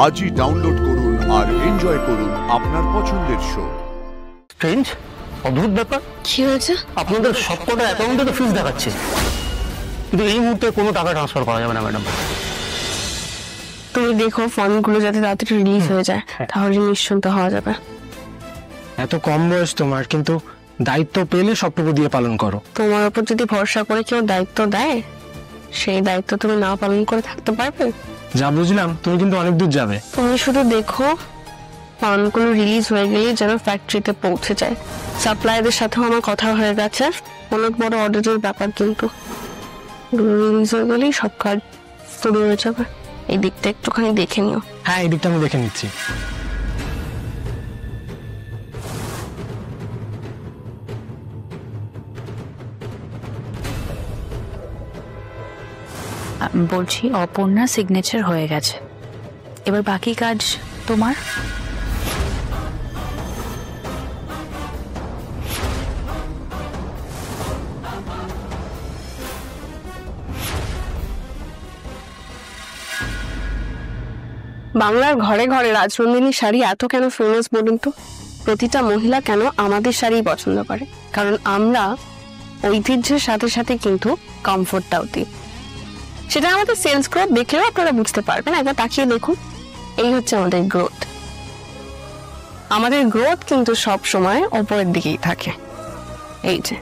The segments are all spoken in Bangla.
আজই ডাউনলোড করুন আর এনজয় করুন আপনার পছন্দের শো। স্ট্রেঞ্জ, অদ্ভুত ব্যাপার। কি হয়েছে? আপনাদের সবকটা অ্যাকাউন্টে তো ফিস দেখাচ্ছে, কিন্তু এই মুহূর্তে কোনো টাকা ট্রান্সফার করা যাবে না ম্যাডাম। তুমি দেখো ফর্মগুলো যাতে তাড়াতাড়ি রিলিজ হয়ে যায়, তাহলে নিশ্চিন্ত হওয়া যাবে। এত কম বয়স তোমার, কিন্তু দায়িত্ব পেলে সবটুকু দিয়ে পালন করো। তোমার উপর যদি ভরসা করে কেউ দায়িত্ব দেয়, সেই দায়িত্ব তুমি না পালন করে থাকতে পারবে? যা বুঝলাম তুমি কিন্তু অনেক দূর যাবে। তুমি শুধু দেখো ফর্মগুলো রিলিজ হয়ে গেলে যেন ফ্যাক্টরিতে পৌঁছে যায়। সাপ্লাইয়ারদের সাথেও আমার কথা হয়ে গেছে, অনেক বড় অর্ডারের ব্যাপার, কিন্তু রিলিজ হয়ে গেলেই সব কাজ শুরু হয়ে যাবে। এই দিকটা একটুখানি দেখে নিও। হ্যাঁ, এই দিকটা আমি দেখে নিচ্ছি। বলছি অপর্ণা সিগনেচার হয়ে গেছে, এবার বাকি কাজ তোমার। বাংলার ঘরে ঘরে রাজনন্দিনী শাড়ি এত কেন ফেমাস বলুন তো? প্রতিটা মহিলা কেন আমাদের শাড়ি পছন্দ করে? কারণ আমরা ঐতিহ্যের সাথে সাথে কিন্তু কমফোর্টটাও দিই। সেটা আমাদের সেলস গ্রোথ দেখলেও আপনারা বুঝতে পারবেন। একবার তাকিয়ে দেখুন, এই হচ্ছে আমাদের গ্রোথ। আমাদের গ্রোথ কিন্তু সব সময় ওপরের দিকেই থাকে। এই যে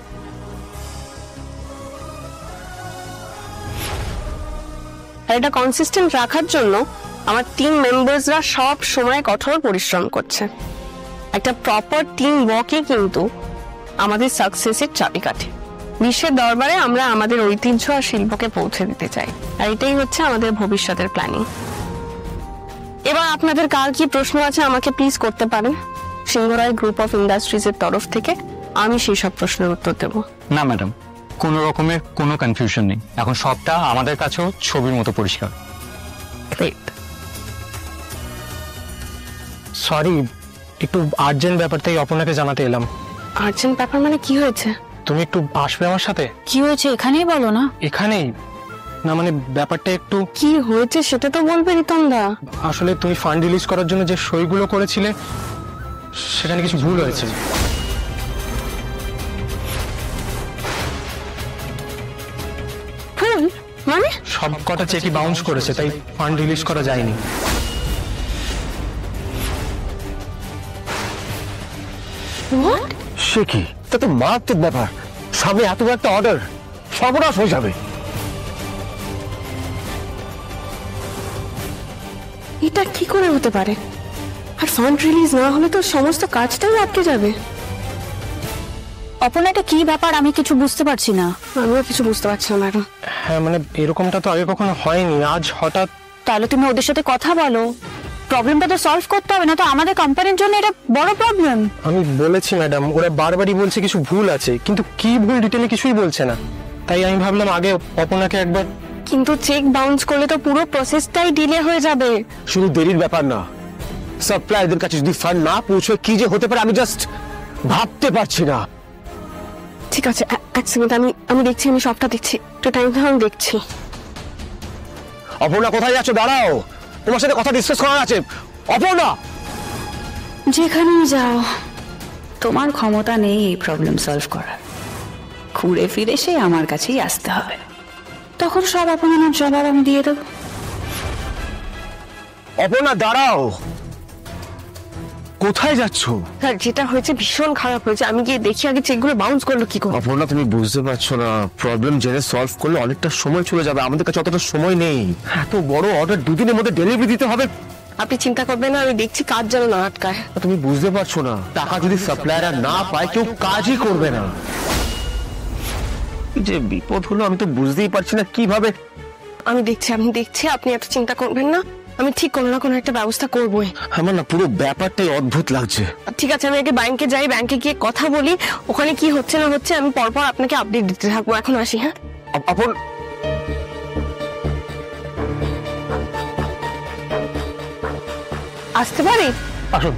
আর এটা কনসিস্টেন্ট রাখার জন্য আমার টিম মেম্বার্সরা সব সময় কঠোর পরিশ্রম করছে। একটা প্রপার টিম ওয়ার্কই কিন্তু আমাদের সাকসেসের চাবিকাঠি। বিশ্বের দরবারে আমরা আমাদের ঐতিহ্য আর শিল্পকে পৌঁছে দিতে চাই, আর এটাই হচ্ছে আমাদের ভবিষ্যতের প্ল্যানিং। এবার আপনাদের কার কি প্রশ্ন আছে আমাকে প্লিজ করতে পারেন। সিংহরায় গ্রুপ অফ ইন্ডাস্ট্রিজ এর তরফ থেকে আমি সেই সব প্রশ্নের উত্তর দেব। না ম্যাডাম, কোনো রকমের কোনো কনফিউশন নেই, এখন সবটা আমাদের কাছেও ছবির মতো পরিষ্কার। সরি, একটু আর্জেন্ট ব্যাপার তাই অপর্ণাকে জানাতে এলাম। আর্জেন্ট ব্যাপার মানে কি হয়েছে? তুমি একটু আসবে আমার সাথে? কি হয়েছে এখানেই বলো না। এখানেই না, মানে ব্যাপারটা একটু। কি হয়েছে সেটা তো বলবে রিতমদা। আসলে তুমি ফান্ড রিলিজ করার জন্য যে সইগুলো করেছিলে সেখানে কিছু ভুল হয়েছে। ভুল মানে? সব কটা চেকই বাউন্স করেছে, তাই ফান্ড রিলিজ করা যায়নি। সে কি? তা তো মারাত্মক ব্যাপার। সামনে এত বড় একটা অর্ডার, সর্বনাশ হয়ে যাবে। এটা কি করে হতে পারে? আর ফান্ড রিলিজ না হলে তো সমস্ত কাজটাই আটকে যাবে। অপর্ণা, এটা কি ব্যাপার? আমি কিছু বুঝতে পারছি না। আমিও কিছু বুঝতে পারছি না ম্যাডাম। হ্যাঁ, মানে এরকমটা তো আগে কখনো হয়নি, আজ হঠাৎ। তাহলে তুমি ওদের সাথে কথা বলো, প্রবলেমটা তো সলভ করতে হবে, না তো আমাদের কোম্পানির জন্য এটা বড় প্রবলেম। আমি বলেছি ম্যাডাম, ওরা বারবারই বলছে কিছু ভুল আছে, কিন্তু কি ভুল ডিটেলে কিছুই বলছে না। তাই আমি ভাবলাম আগে অপর্ণাকে একবার। কিন্তু চেক বাউন্স করলে তো পুরো প্রসেসটাই ডিলে হয়ে যাবে। শুধু দেরির ব্যাপার না, সাপ্লায়ারদের কাছে যদি ফান্ড না পৌঁছে কি যে হতে পারে আমি জাস্ট ভাবতে পারছি না। ঠিক আছে, এক সেকেন্ড, আমি দেখছি, আমি সবটা দেখছি। একটু টাইম দাও, আমি দেখছি। অপর্ণা কোথায় যাচ্ছ? দাঁড়াও, তোমার সাথে কথা ডিসকাস করার আছে। অপর্ণা, যেখানেই যাও, তোমার ক্ষমতা নেই এই প্রবলেম সলভ করার। ঘুরে ফিরে সে আমার কাছেই আসতে হবে, তখন সব অপমানের জবাব আমি দিয়ে দেবো। অপর্ণা দাঁড়াও, কোথায় যাচ্ছ? স্যার, যেটা হয়েছে ভীষণ খারাপ হয়েছে। আমি গিয়ে দেখি আগে চেকগুলো বাউন্স করলো কি করে। অপর্ণা, তুমি বুঝতে পারছো না, প্রবলেম জেনে সলভ করলে অনেকটা সময় চলে যাবে। আমাদের কাছে অতটা সময় নেই। এত বড় অর্ডার দুদিনের মধ্যে ডেলিভারি দিতে হবে। আপনি চিন্তা করবেন না, আমি দেখছি কাজ যেন না আটকায়। তুমি বুঝতে পারছো না, টাকা যদি সাপ্লায়াররা না পায় কেউ কাজই করবে না। যে বিপদ হলো আমি তো বুঝতেই পারছি না কিভাবে। আমি দেখছি, আপনি এত চিন্তা করবেন না, আমি ঠিক কোনো না কোনো একটা ব্যবস্থা করবোই। আমার না পুরো ব্যাপারটাই অদ্ভুত লাগছে। ঠিক আছে, আমি আগে ব্যাংকে যাই, ব্যাংকে গিয়ে কথা বলি, ওখানে কি হচ্ছে না হচ্ছে আমি পরপর আপনাকে আপডেট দিতে থাকবো। এখন আসি। হ্যাঁ, আসতে পারি? আসুন।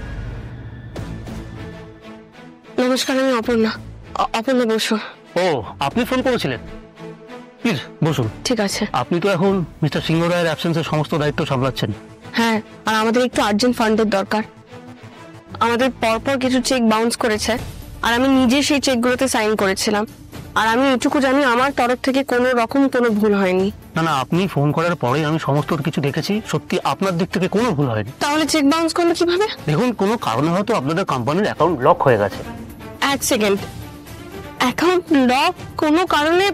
নমস্কার, আমি অপর্ণা। অপর্ণা বসো। ও, আপনি ফোন করেছিলেন? প্লিজ বসুন। ঠিক আছে। আপনি তো এখন মিস্টার সিংহ রায়ের অ্যাবসেন্সের সমস্ত দায়িত্ব সামলাচ্ছেন, হ্যাঁ, আর আমাদের একটু আর্জেন্ট ফান্ডের দরকার। আমাদের পরপর কিছু চেক বাউন্স করেছে, আর আমি নিজে সেই চেকগুলোতে সাইন করেছিলাম। আর আমি এটুকু জানি আমার তরফ থেকে কোনো রকম কোনো ভুল হয়নি। না না, আপনি ফোন করার পরে আমি সমস্ত কিছু দেখেছি, সত্যি আপনার দিক থেকে কোনো ভুল হয়নি। তাহলে চেক বাউন্স করলো কিভাবে? দেখুন, কোনো কারণে হয়তো আপনাদের কোম্পানির অ্যাকাউন্ট লক হয়ে গেছে। এক সেকেন্ড, অ্যাকাউন্ট লক কোনো কারণে?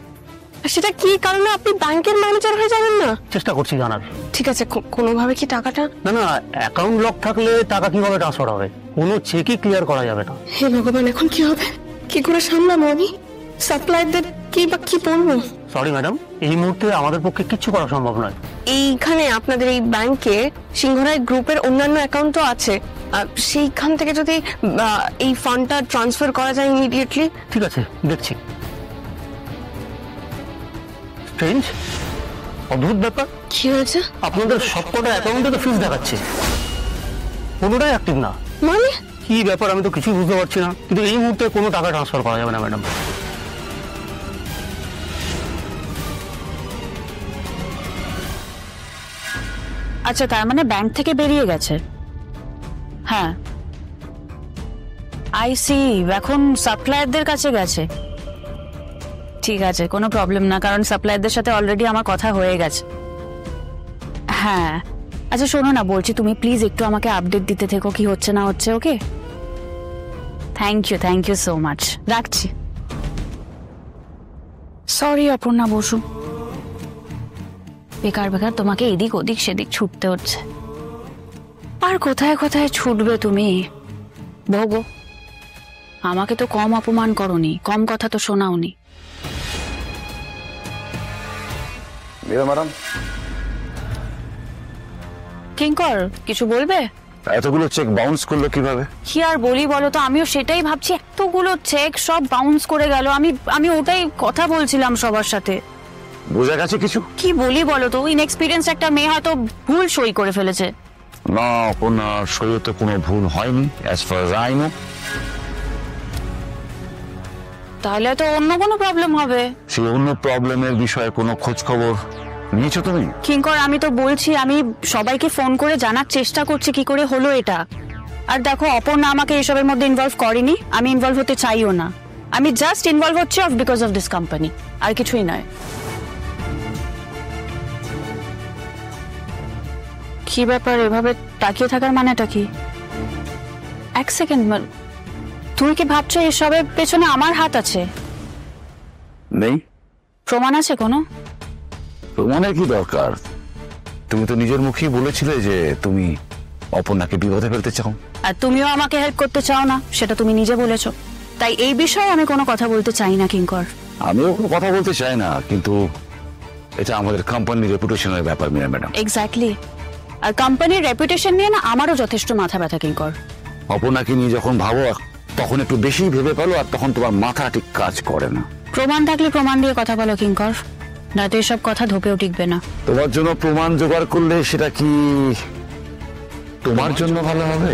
সেটা কি কারণে? আপনি ব্যাংকের ম্যানেজার হয়ে যাবেন না? চেষ্টা করছি জানার। ঠিক আছে, কোনোভাবে কি টাকাটা? না না, অ্যাকাউন্ট লক থাকলে টাকা কিভাবে ট্রান্সফার হবে? কোনো চেকই ক্লিয়ার করা যাবে না। হে ভগবান, এখন কি হবে? কি করে সামলাবো আমি? সাপ্লায়ারদের কি বা কি বলবো? সরি ম্যাডাম, এই মুহূর্তে আমাদের পক্ষে কিচ্ছু করা সম্ভব নয়। এইখানে আপনাদের এই ব্যাংকে সিংহরায় গ্রুপের অন্যান্য অ্যাকাউন্টও আছে, সেইখান থেকে যদি এই ফান্ডটা ট্রান্সফার করা যায় ইমিডিয়েটলি। ঠিক আছে, দেখছি। স্ট্রেঞ্জ, অদ্ভুত ব্যাপার। কি হয়েছে? আপনাদের সবকটা অ্যাকাউন্টে তো ফিস দেখাচ্ছে, কোনোটাই অ্যাক্টিভ না। মানে কি ব্যাপার আমি তো কিছুই বুঝতে পারছি না, কিন্তু এই মুহূর্তে কোনো টাকা ট্রান্সফার করা যাবে না ম্যাডাম। আচ্ছা, তার মানে ব্যাংক থেকে বেরিয়ে গেছে? হ্যাঁ, আই সি, এখন সাপ্লায়ারদের কাছে গেছে। ঠিক আছে, কোনো প্রবলেম না, কারণ সাপ্লায়ারদের সাথে অলরেডি আমার কথা হয়ে গেছে। হ্যাঁ, আচ্ছা শোনো না, বলছি তুমি প্লিজ একটু আমাকে আপডেট দিতে থেকো কি হচ্ছে না হচ্ছে। ওকে, থ্যাংক ইউ সো মাচ। রাখছি। সরি অপর্ণা বসু, বেকার বেকার তোমাকে এদিক ওদিক সেদিক ছুটতে হচ্ছে। আর কোথায় কোথায় ছুটবে তুমি? ভোগো, আমাকে তো কম অপমান করনি, কম কথা তো শোনাওনি। ম্যাডাম, কিঙ্কর, কিছু বলবে? এতগুলো চেক বাউন্স করলো কিভাবে? কি আর বলি বলো তো, আমিও সেটাই ভাবছি, এতগুলো চেক সব বাউন্স করে গেল। আমি ওটাই কথা বলছিলাম সবার সাথে। বোঝা গেছে কিছু? কি বলি বলো তো, ইনএক্সপিরিয়েন্স একটা মেয়ে হয়তো ভুল সই করে ফেলেছে। না, আপনার সইতে কোনো ভুল হয়নি অ্যাজ ফার আই নো। তাহলে তো অন্য কোনো প্রবলেম হবে। সেই অন্য প্রবলেমের বিষয়ে কোনো খোঁজ খবর নিয়েছো তুমি? কিঙ্কর, আমি তো বলছি, আমি সবাইকে ফোন করে জানার চেষ্টা করছি কি করে হলো এটা। আর দেখো, অপর্ণা আমাকে এসবের মধ্যে ইনভলভ করেনি, আমি ইনভলভ হতে চাইও না। আমি জাস্ট ইনভলভ হচ্ছি বিকজ অফ দিস কোম্পানি, আর কিছুই নয়। কি ব্যাপার, এভাবে তাকিয়ে থাকার মানেটা কি? এক সেকেন্ড, তুমি কি ভাবছো এসবের পেছনে আমার হাত আছে? নেই। প্রমাণ আছে কোনো? প্রমাণের কি দরকার? তুমি তো নিজের মুখেই বলেছিলে যে তুমি অপর্ণাকে বিপদে ফেলতে চাও। আর তুমিও আমাকে হেল্প করতে চাও না, সেটা তুমি নিজে বলেছো। তাই এই বিষয়ে আমি কোনো কথা বলতে চাই না কিঙ্কর। আমিও কোনো কথা বলতে চাই না, কিন্তু এটা আমাদের কোম্পানির রেপুটেশনের ব্যাপার মিনা ম্যাডাম। এক্স্যাক্টলি, আর কোম্পানির রেপুটেশন নিয়ে না আমারও যথেষ্ট মাথা ব্যথা কিঙ্কর। অপর্ণাকে নিয়ে যখন ভাবো তখন একটু বেশি ভেবে পেলো, আর তখন তোমার মাথা ঠিক কাজ করে না। প্রমাণ থাকলে প্রমাণ দিয়ে কথা বলো কিঙ্কর, নয়তো এসব কথা ধোপেও টিকবে না। তোমার জন্য প্রমাণ জোগাড় করলে সেটা কি তোমার জন্য ভালো হবে?